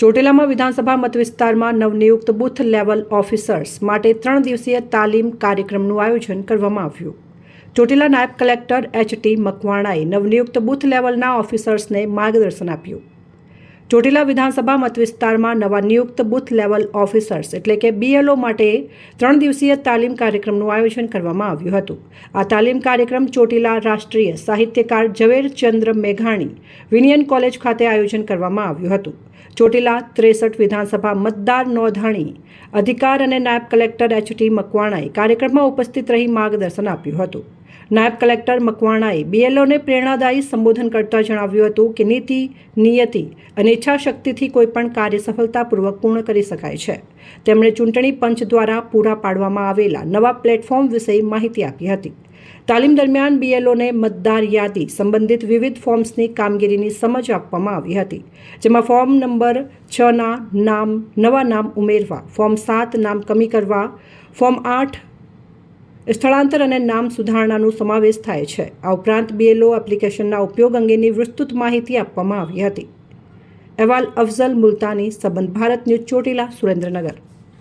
ચોટીલામાં વિધાનસભા મતવિસ્તારમાં નવનિયુક્ત બૂથ લેવલ ઓફિસર્સ માટે 3 દિવસીય તાલીમ કાર્યક્રમનું આયોજન કરવામાં આવ્યું. ચોટીલા નાયબ કલેક્ટર એચ.ટી. મકવાણાએ નવનિયુક્ત બૂથ લેવલના ઓફિસર્સને માર્ગદર્શન આપ્યું. ચોટીલા વિધાનસભા મતવિસ્તારમાં નવા નિયુક્ત બૂથ લેવલ ઓફિસર્સ એટલે કે BLO માટે 3 દિવસીય તાલીમ કાર્યક્રમનું આયોજન કરવામાં આવ્યું હતું. આ તાલીમ કાર્યક્રમ ચોટીલા રાષ્ટ્રીય સાહિત્યકાર ઝવેરચંદ્ર મેઘાણી વિનિયન કોલેજ ખાતે આયોજન કરવામાં આવ્યું હતું. ચોટીલા 63 વિધાનસભા મતદાર નોંધણી અધિકાર અને નાયબ કલેક્ટર એચ.ટી. મકવાણાએ કાર્યક્રમમાં ઉપસ્થિત રહી માર્ગદર્શન આપ્યું હતું. નાયબ કલેક્ટર મકવાણાએ BLOને પ્રેરણાદાયી સંબોધન કરતા જણાવ્યું હતું કે નીતિ, નિયતિ અને ઈચ્છાશક્તિથી કોઈપણ કાર્ય સફળતાપૂર્વક પૂર્ણ કરી શકાય છે. તેમણે ચૂંટણી પંચ દ્વારા પૂરા પાડવામાં આવેલા નવા પ્લેટફોર્મ વિશે માહિતી આપી હતી. તાલીમ દરમિયાન BLOને મતદાર યાદી સંબંધિત વિવિધ ફોર્મ્સની કામગીરીની સમજ આપવામાં આવી હતી, જેમાં ફોર્મ નંબર 6ના નવા નામ ઉમેરવા, ફોર્મ 7 નામ કમી કરવા, ફોર્મ 8 સ્થળાંતર અને નામ સુધારણાનો સમાવેશ થાય છે. આ ઉપરાંત BLO એપ્લિકેશનના ઉપયોગ અંગેની વિસ્તૃત માહિતી આપવામાં આવી હતી. અહેવાલ અફઝલ મુલતાની, સંબંધ ભારત ન્યૂઝ, ચોટીલા, સુરેન્દ્રનગર.